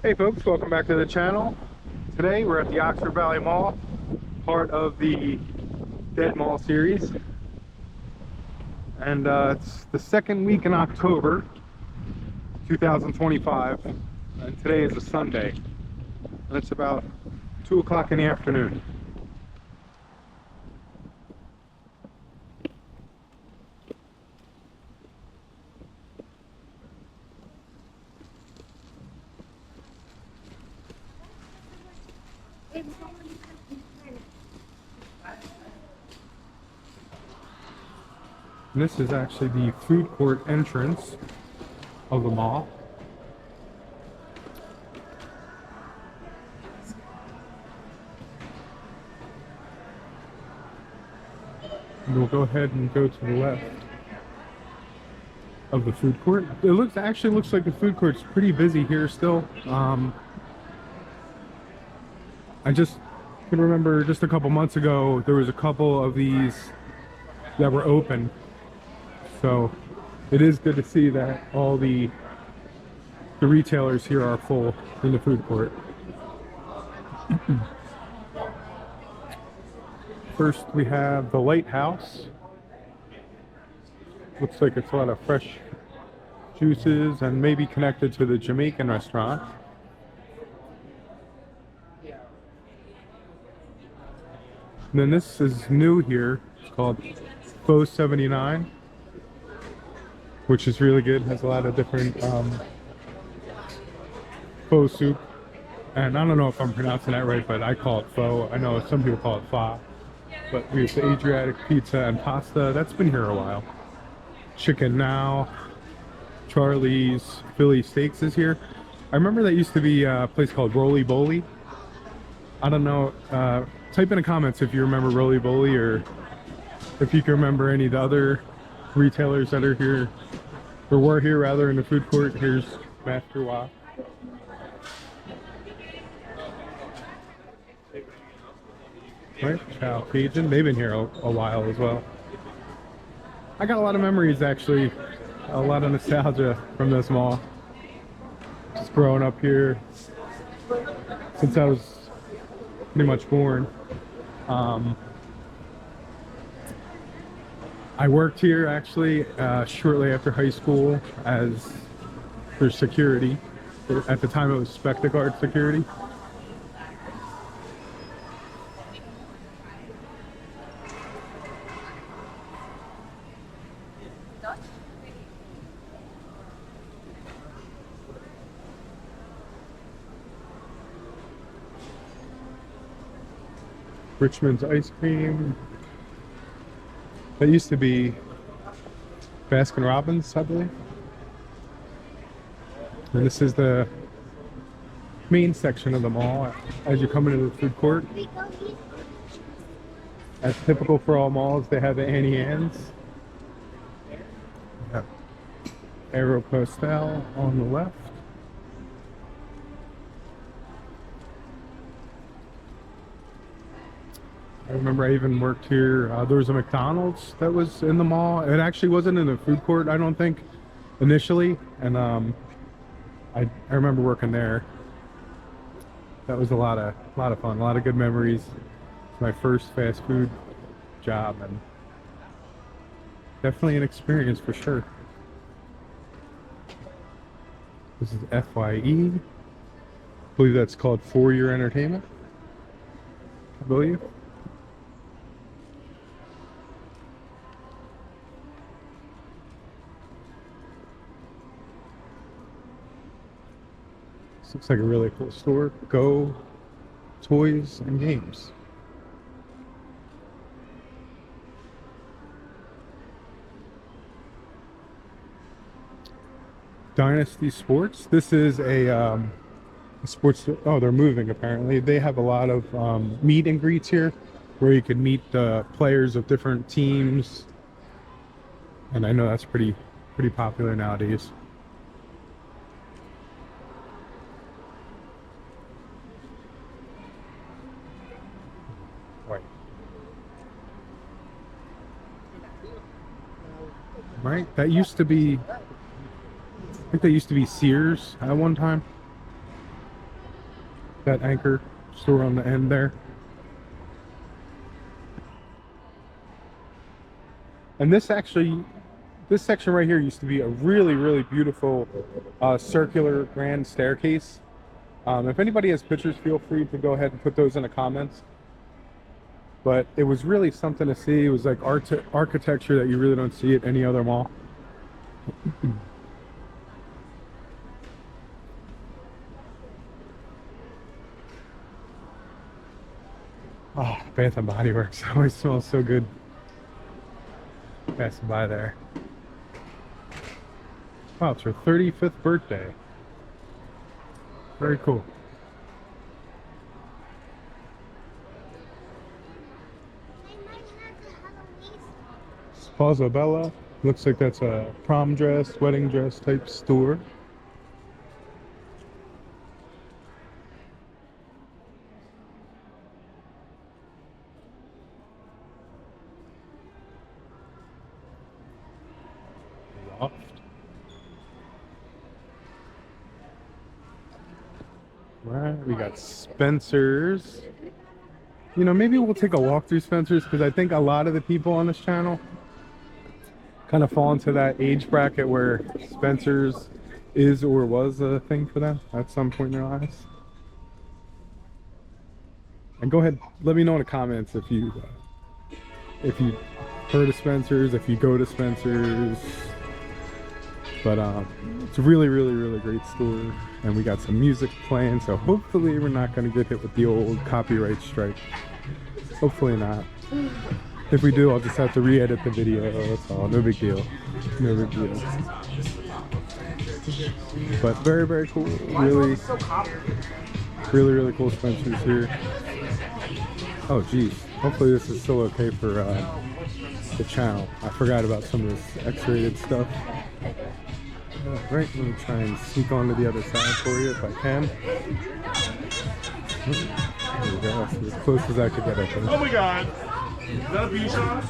Hey folks, welcome back to the channel. Today we're at the Oxford Valley Mall, part of the Dead Mall series. And it's the second week in October 2025, and today is a Sunday. And it's about 2 o'clock in the afternoon. And this is actually the food court entrance of the mall. And we'll go ahead and go to the left of the food court. It actually looks like the food court's pretty busy here still. I just can remember just a couple months ago there was a couple of these that were open. So it is good to see that all the retailers here are full in the food court. First we have the Lighthouse. Looks like it's a lot of fresh juices and maybe connected to the Jamaican restaurant. And then this is new here. It's called Faux 79, which is really good. It has a lot of different faux soup. And I don't know if I'm pronouncing that right, but I call it faux. I know some people call it fa. But we have the Adriatic pizza and pasta. That's been here a while. Chicken Now. Charlie's Philly Steaks is here. I remember that used to be a place called Roly Boly. I don't know. Type in the comments if you remember Roly Boly, or if you can remember any of the other retailers that are here, or were here rather, in the food court. Here's Master Wok. Right, Chow Cajun. They've been here a while as well. I got a lot of memories, actually. A lot of nostalgia from this mall. Just growing up here since I was pretty much born. I worked here actually shortly after high school for security. At the time it was Spectaguard security. Richmond's ice cream. That used to be Baskin Robbins, I believe. And this is the main section of the mall as you come into the food court. As typical for all malls, they have the Annie Ann's. Aeropostale on the left. I remember I even worked here. There was a McDonald's that was in the mall. It actually wasn't in the food court, I don't think, initially. And I remember working there. That was a lot of fun, a lot of good memories. It's my first fast food job, and definitely an experience for sure. This is FYE. I believe that's called For Your Entertainment, I believe. This looks like a really cool store. Go Toys and Games. Dynasty Sports. This is a sports. Oh, they're moving apparently. They have a lot of meet and greets here, where you can meet the players of different teams, and I know that's pretty popular nowadays. Right. Right. That used to be. I think that used to be Sears at one time. that anchor store on the end there. And this section right here used to be a really, really beautiful circular grand staircase. If anybody has pictures, feel free to go ahead and put those in the comments. But it was really something to see. It was like architecture that you really don't see at any other mall. Oh, Bath and Body Works always smells so good. Passing by there. Wow, it's her 35th birthday. Very cool. Sposa Bella. Looks like that's a prom dress, wedding dress type store. Loft. Right, we got Spencer's. You know, maybe we'll take a walk through Spencer's because I think a lot of the people on this channel kind of fall into that age bracket where Spencer's is or was a thing for them at some point in their lives. And go ahead, let me know in the comments if you heard of Spencer's, if you go to Spencer's. But it's a really, really, really great store, and we got some music playing, so hopefully we're not going to get hit with the old copyright strike. Hopefully not. If we do, I'll just have to re-edit the video. That's all. No big deal. No big deal. But very, very cool. Really, really, really cool Spencer's here. Oh, geez. Hopefully this is still okay for the channel. I forgot about some of this X-rated stuff. Right, let me try and sneak onto the other side for you if I can. There we go. That's as close as I could get, I think. Oh my god! Is that a bee shot?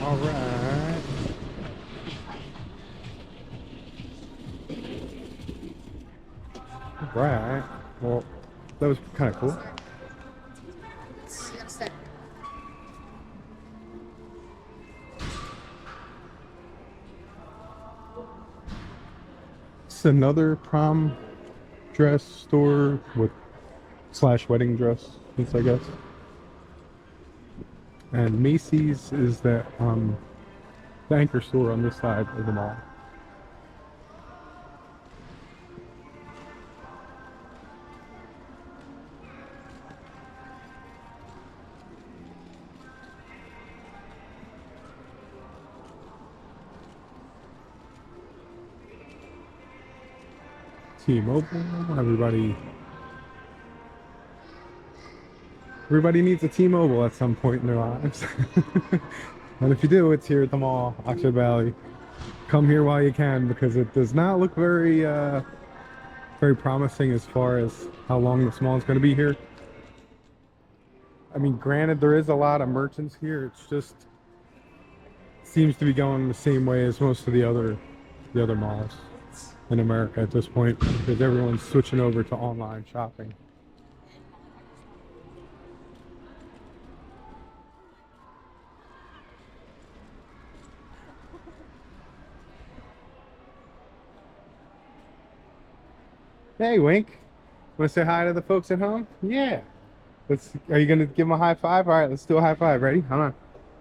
All right. Right. Well, that was kind of cool. It's another prom dress store with / wedding dress, I guess. And Macy's is that the anchor store on this side of the mall. T-Mobile, everybody needs a T-Mobile at some point in their lives. And if you do, it's here at the mall, Oxford Valley. Come here while you can because it does not look very very promising as far as how long this mall is going to be here. I mean, granted, there is a lot of merchants here. It's just seems to be going the same way as most of the other malls in America at this point because everyone's switching over to online shopping. Hey, Wink. Want to say hi to the folks at home? Yeah. Are you going to give him a high five? All right, let's do a high five. Ready? Hold on.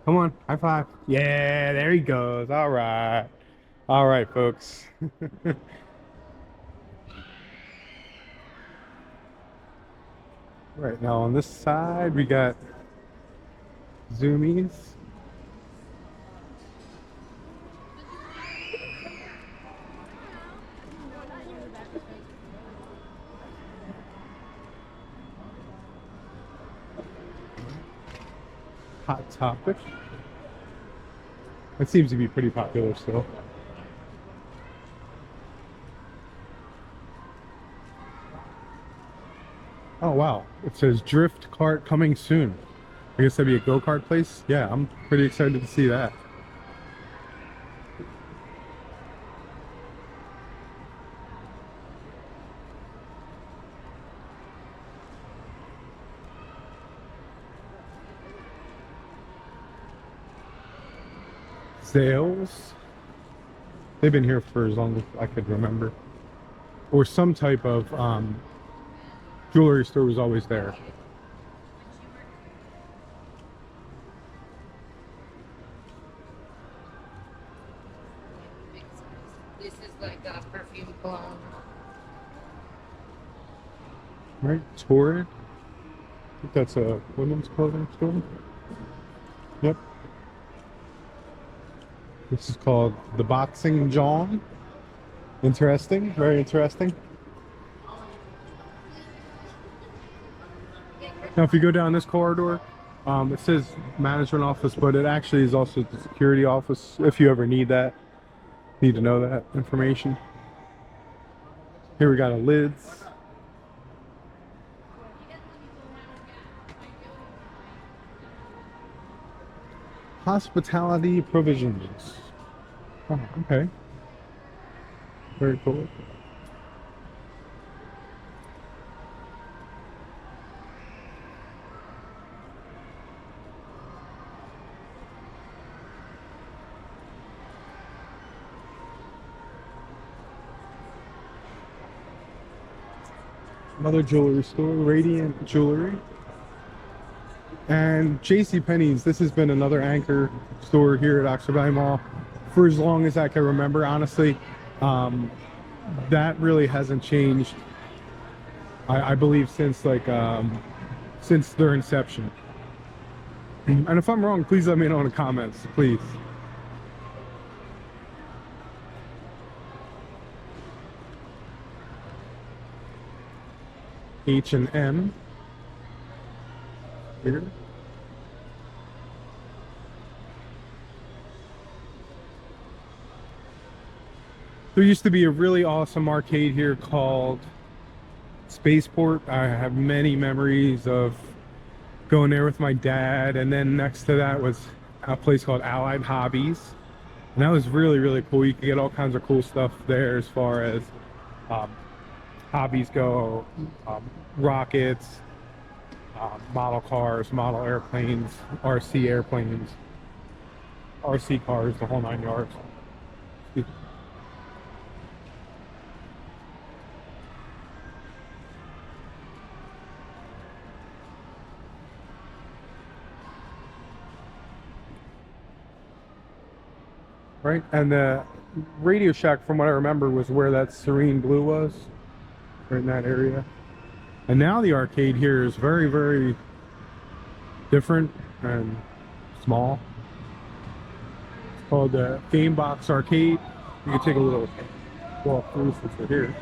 Come on. High five. Yeah, there he goes. All right. All right, folks. Right, now on this side, we got Zoomies. Hot Topic. It seems to be pretty popular still. Oh wow, it says drift cart coming soon. I guess that'd be a go-kart place. Yeah, I'm pretty excited to see that. Sales. They've been here for as long as I could remember. Or some type of jewelry store was always there. This is like a perfume cologne. Right, Torrid. I think that's a women's clothing store. Yep. This is called the Boxing John. Interesting, very interesting. Now, if you go down this corridor, it says management office, but it actually is also the security office. If you ever need that, need to know that information. Here we got a Lids. Hospitality Provisions. Oh, okay. Very cool. Another jewelry store, Radiant Jewelry. And JCPenney's, this has been another anchor store here at Oxford Valley Mall for as long as I can remember, honestly. That really hasn't changed, I believe, since since their inception. And if I'm wrong, please let me know in the comments, please. H&M. Here. There used to be a really awesome arcade here called Spaceport. I have many memories of going there with my dad, and then next to that was a place called Allied Hobbies, and that was really, really cool. You could get all kinds of cool stuff there as far as hobbies go, rockets, model cars, model airplanes, RC airplanes, RC cars, the whole 9 yards. Right, and the Radio Shack, from what I remember, was where that Serene Blue was, right in that area. And now the arcade here is very, very different and small. It's called the Game Box Arcade. You can take a little walk through since we're here.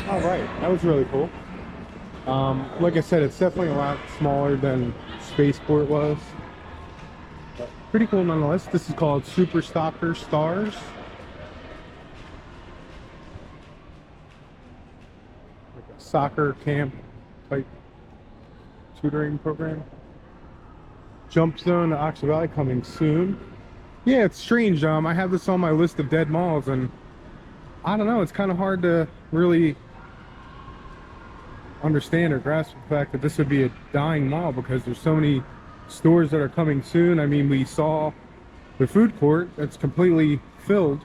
All right, that was really cool. Like I said, it's definitely a lot smaller than Spaceport was. But pretty cool nonetheless. This is called Super Stalker Stars. Like a soccer camp type tutoring program. Jump Zone to Oxford Valley coming soon. Yeah, it's strange. I have this on my list of dead malls, and I don't know, it's kind of hard to really understand or grasp the fact that this would be a dying mall because there's so many stores that are coming soon. I mean, we saw the food court that's completely filled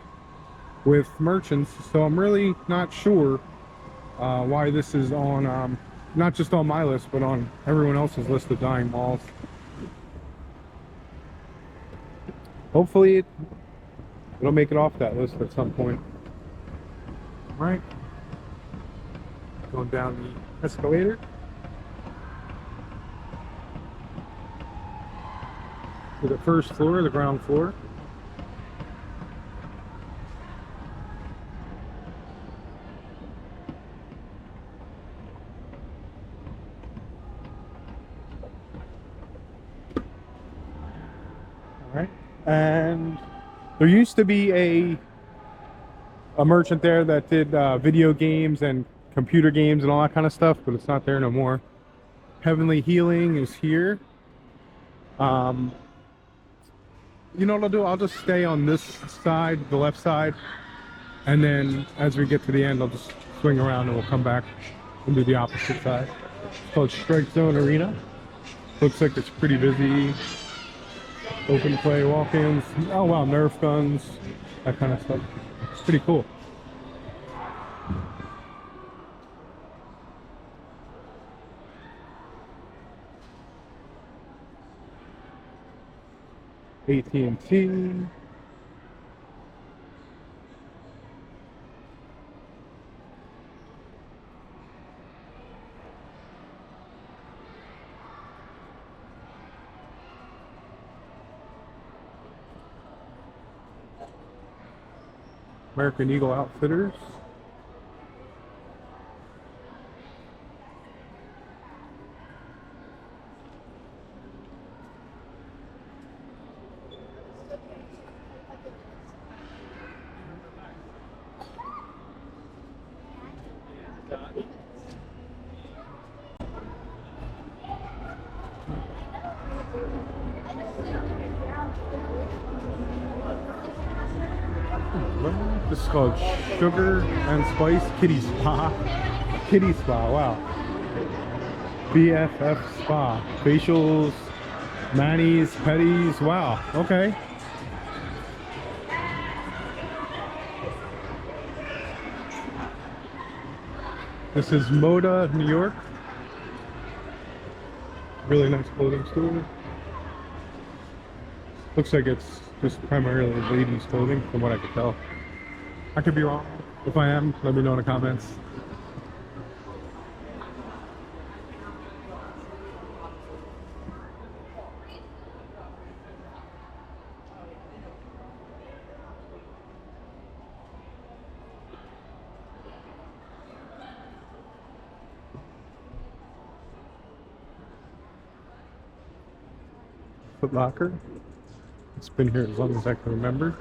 with merchants, so I'm really not sure why this is on, not just on my list, but on everyone else's list of dying malls. Hopefully it'll make it off that list at some point. All right. Going down the escalator. To the first floor, the ground floor. All right. And there used to be a merchant there that did video games and computer games and all that kind of stuff, but it's not there no more. Heavenly Healing is here. You know what I'll do? I'll just stay on this side, the left side, and then as we get to the end, I'll just swing around and we'll come back and do the opposite side. It's called Strike Zone Arena. Looks like it's pretty busy. Open play walk-ins. Oh wow, Nerf guns, that kind of stuff. It's pretty cool. AT&T. American Eagle Outfitters. This is called Sugar and Spice Kitty Spa. Kitty Spa, wow. BFF Spa. Facials, manis, petties, wow, okay. This is Moda, New York. Really nice clothing store. Looks like it's just primarily ladies' clothing from what I could tell. I could be wrong. If I am, let me know in the comments. Foot Locker. It's been here as long as I can remember.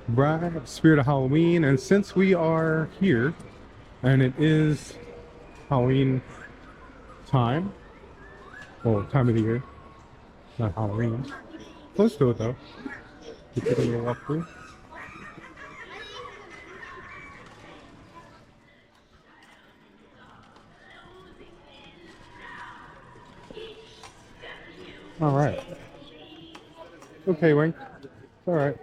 Right, Spirit of Halloween, and since we are here and it is Halloween time, well, time of the year, not Halloween, close to it though. Keep it a little walk through. All right. Okay, Wink. It's all right.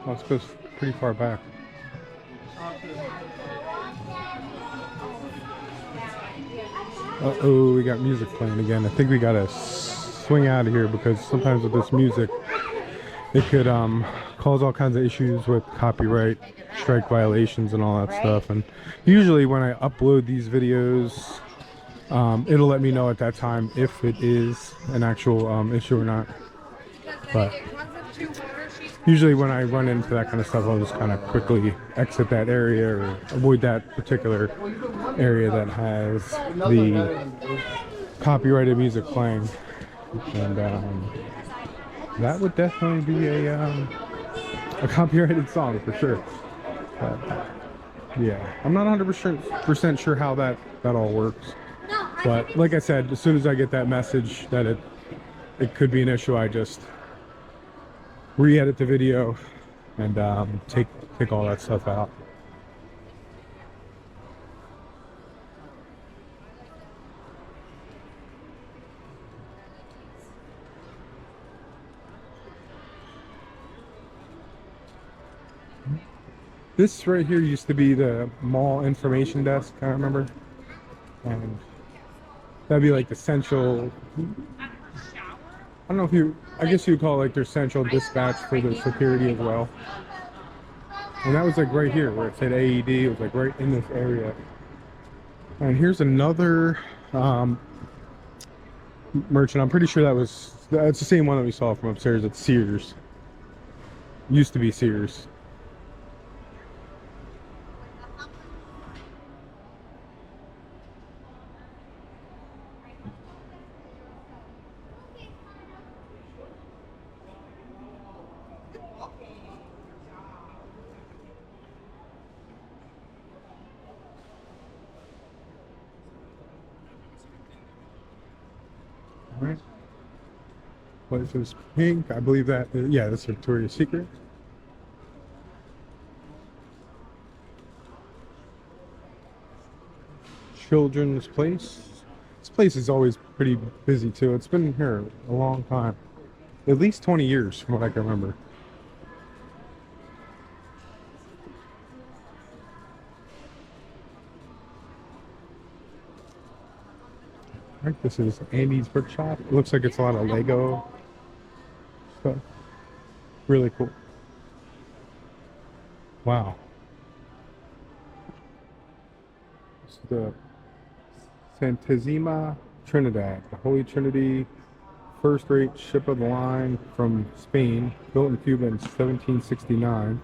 Oh, it goes pretty far back. Uh-oh, we got music playing again. I think we gotta swing out of here because sometimes with this music, it could cause all kinds of issues with copyright, strike violations, and all that stuff. And usually when I upload these videos, it'll let me know at that time if it is an actual issue or not. But usually when I run into that kind of stuff, I'll just kind of quickly exit that area or avoid that particular area that has the copyrighted music playing. And that would definitely be a copyrighted song for sure. But Yeah, I'm not 100% sure how that all works. But like I said, as soon as I get that message that it could be an issue, I just re-edit the video and take all that stuff out. This right here used to be the mall information desk, I remember. And that'd be like the central, I don't know if you, I guess you'd call it like their central dispatch for the security as well. And that was like right here where it said AED, it was like right in this area. And here's another merchant. I'm pretty sure that's the same one that we saw from upstairs at Sears. Used to be Sears. Right. Place is pink. I believe that, yeah, that's Victoria's Secret. Children's Place. This place is always pretty busy too. It's been here a long time. At least 20 years from what I can remember. Right, this is Andy's Brick Shop. It looks like it's a lot of Lego stuff. Really cool. Wow. This is the Santissima Trinidad, the Holy Trinity, first-rate ship of the line from Spain, built in Cuba in 1769.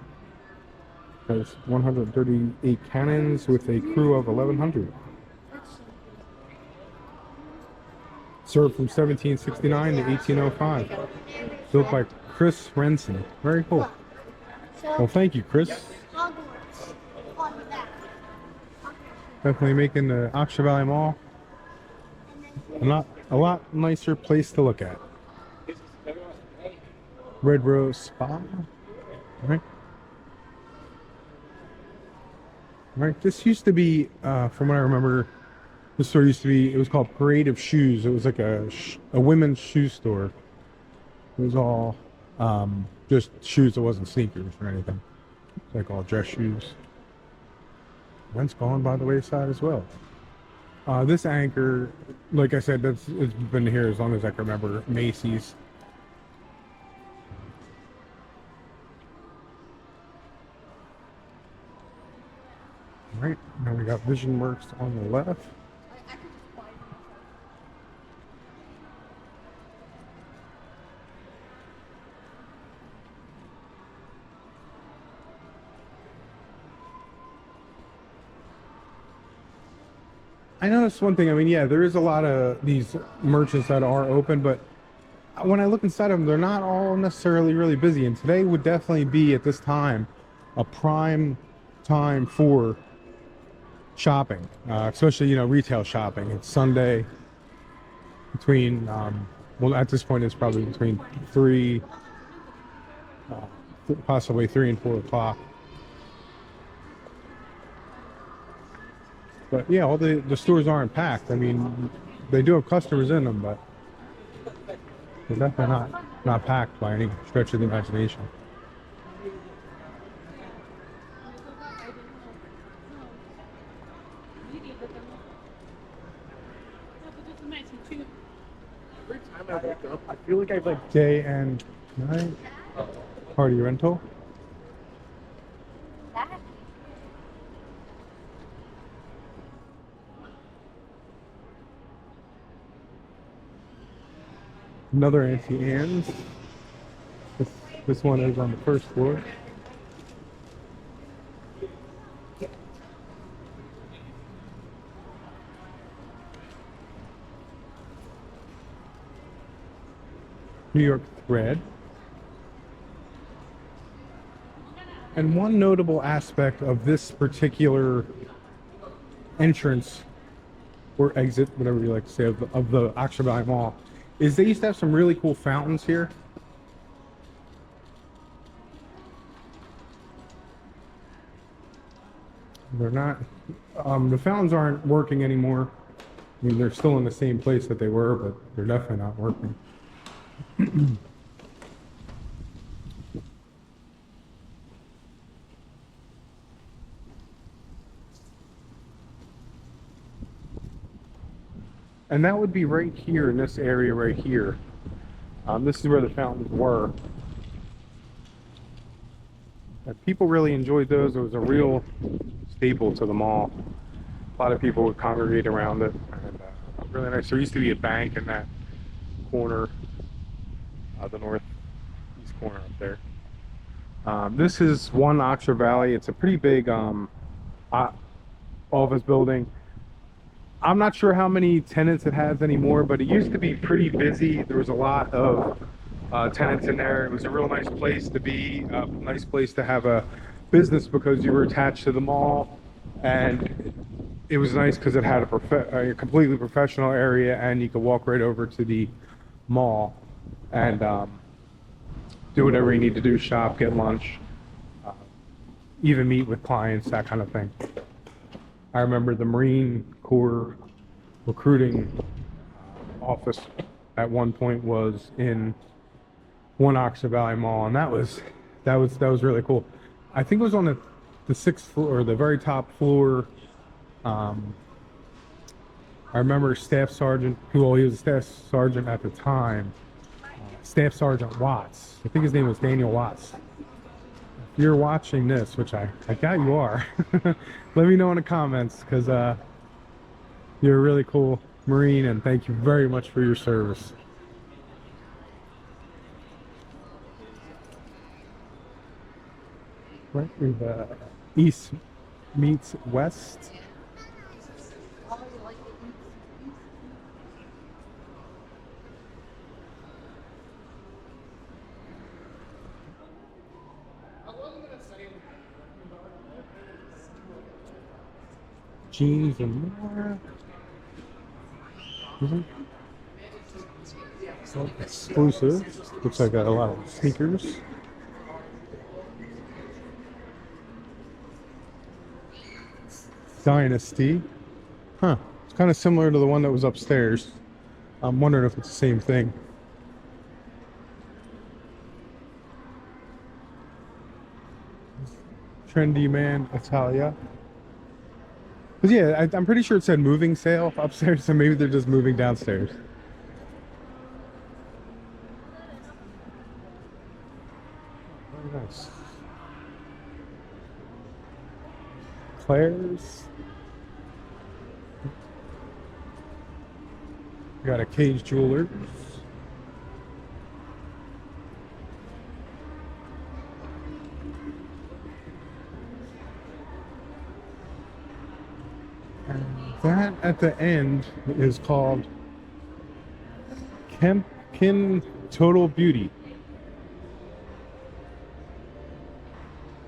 Has 138 cannons with a crew of 1,100. Served from 1769 to 1805. Built by Chris Renson. Very cool. Well, thank you, Chris. Definitely making the Oxford Valley Mall a lot nicer place to look at. Red Rose Spa. All right. All right. This used to be, from what I remember, this store used to be, it was called Parade of Shoes. It was like a women's shoe store. It was all just shoes. It wasn't sneakers or anything. It's like all dress shoes. Rent's gone by the wayside as well. This anchor, like I said, it's been here as long as I can remember. Macy's. All right, now we got Vision Works on the left. I noticed one thing. I mean, yeah, there is a lot of these merchants that are open, but when I look inside of them, they're not all necessarily really busy. And today would definitely be, at this time, a prime time for shopping, especially, you know, retail shopping. It's Sunday between, well, at this point, it's probably between possibly 3 and 4 o'clock. But yeah, all the stores aren't packed. I mean, they do have customers in them, but they're definitely not packed by any stretch of the imagination. Every time I wake up, I feel like I like Day and night party rental. Another Auntie Anne's. This one is on the first floor. New York Thread. And one notable aspect of this particular entrance or exit, whatever you like to say, of the Oxford Valley Mall, is they used to have some really cool fountains here. They're not, the fountains aren't working anymore. I mean, they're still in the same place that they were, but they're definitely not working. And that would be right here in this area right here. This is where the fountains were. And people really enjoyed those. It was a real staple to the mall. A lot of people would congregate around it. And really nice. There used to be a bank in that corner, the northeast corner up there. This is One Oxford Valley. It's a pretty big office building. I'm not sure how many tenants it has anymore, but it used to be pretty busy. There was a lot of tenants in there. It was a real nice place to be, a nice place to have a business because you were attached to the mall, and it was nice because it had a completely professional area, and you could walk right over to the mall and do whatever you need to do, shop, get lunch, even meet with clients, that kind of thing. I remember the Marine Corps recruiting office at one point was in One Oxford Valley Mall, and that was really cool. I think it was on the sixth floor, or the very top floor. I remember Staff Sergeant, he was a Staff Sergeant at the time, Staff Sergeant Watts. I think his name was Daniel Watts. If you're watching this, which I doubt you are, let me know in the comments, because you're a really cool Marine, and thank you very much for your service. Right, we've East meets West. Jeans and more. So exclusive. Looks like got a lot of sneakers. Dynasty. Huh. It's kind of similar to the one that was upstairs. I'm wondering if it's the same thing. Trendy Man Italia. But yeah, I'm pretty sure it said moving sale upstairs, so maybe they're just moving downstairs. Very nice. Claire's. We got a Cage Jewelers. That at the end is called Kempkin Total Beauty.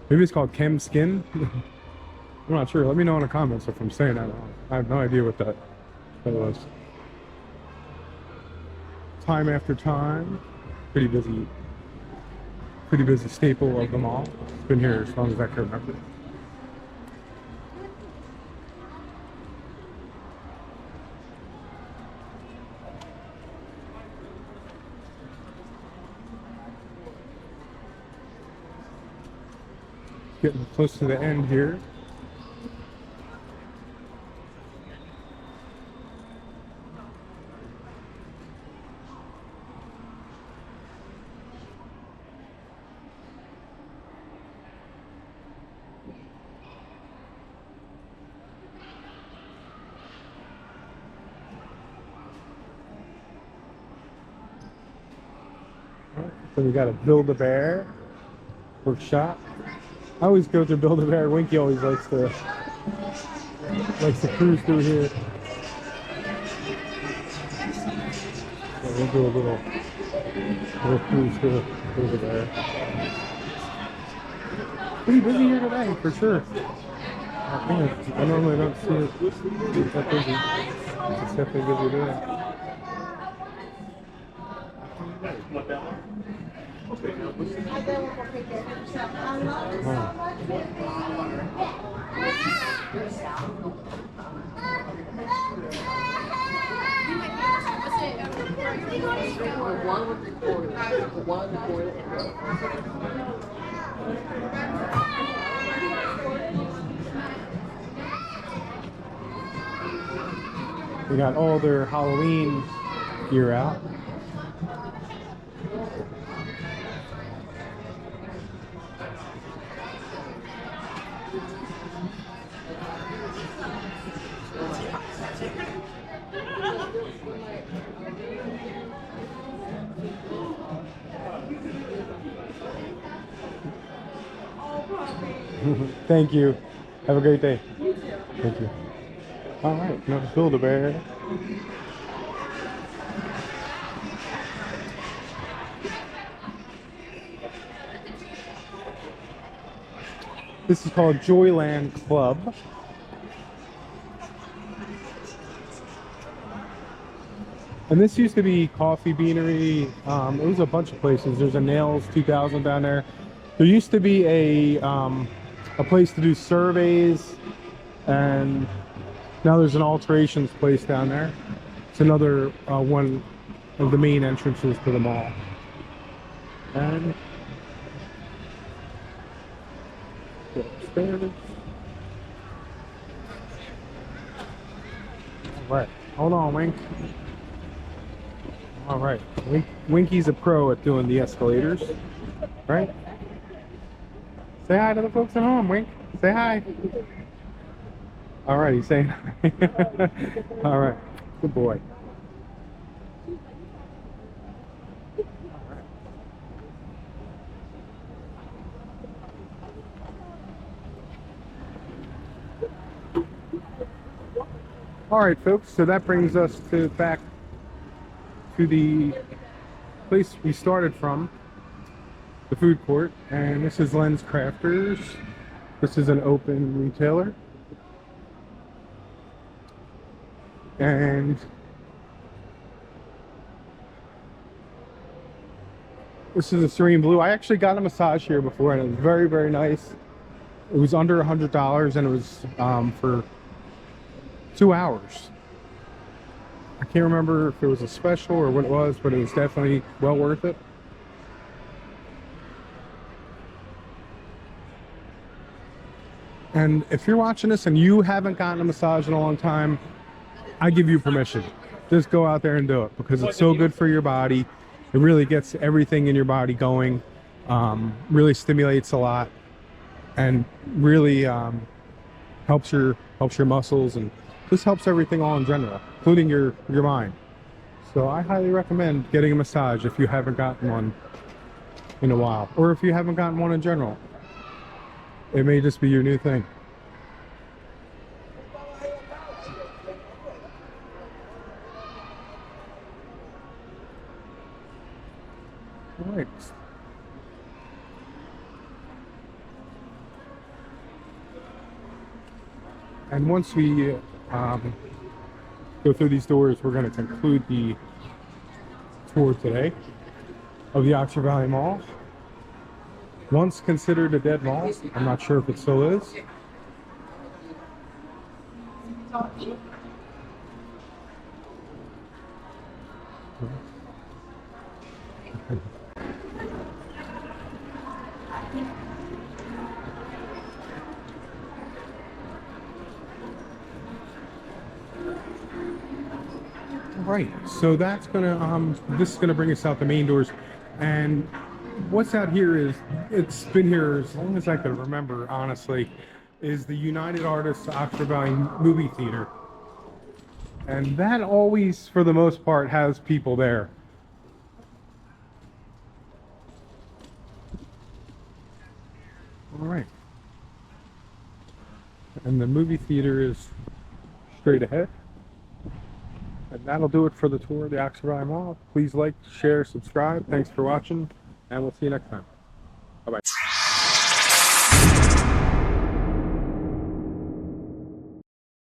Maybe it's called Chem Skin. I'm not sure. Let me know in the comments if I'm saying that wrong. I have no idea what that was. Time After Time. Pretty busy staple of them all. It's been here as long as I can remember. Getting close to the end here. So we got a Build-A-Bear workshop. I always go through Build-A-Bear. Winky always likes to cruise through here. So we'll do a little cruise through Build-A-Bear. pretty busy here today, for sure. I normally don't see it that busy. It's definitely busy today. They got all their Halloween gear out. Thank you. Have a great day. Thank you. All right, another Build-A-Bear. This is called Joyland Club. And this used to be Coffee Beanery. It was a bunch of places. There's a Nails 2000 down there. There used to be a place to do surveys, and now there's an alterations place down there. It's another one of the main entrances to the mall. And go upstairs. All right, hold on, Wink. All right, Winky's a pro at doing the escalators, right? Say hi to the folks at home, Wink. Say hi. All right, he's saying hi. All right, good boy. All right, folks, so that brings us back to the place we started from, the food court, and this is Len's Crafters. This is an open retailer, and this is a Serene Blue. I actually got a massage here before, and it was very, very nice. It was under $100, and it was for 2 hours. I can't remember if it was a special or what it was, but it was definitely well worth it. And if you're watching this and you haven't gotten a massage in a long time, I give you permission. Just go out there and do it, because it's so good for your body. It really gets everything in your body going, really stimulates a lot, and really helps your muscles, and just helps everything all in general, including your mind. So I highly recommend getting a massage if you haven't gotten one in a while, or if you haven't gotten one in general. It may just be your new thing. All right. And once we go through these doors, we're going to conclude the tour today of the Oxford Valley Mall. Once considered a dead mall. I'm not sure if it still is. Right, so that's gonna this is gonna bring us out the main doors, and what's out here is, it's been here as long as I can remember, honestly, is the United Artists Oxford Valley Movie Theater, and that always, for the most part, has people there. All right, and the movie theater is straight ahead. And that'll do it for the tour of the Oxford Valley Mall. Please like, share, subscribe. Thanks for watching, and we'll see you next time. Bye-bye.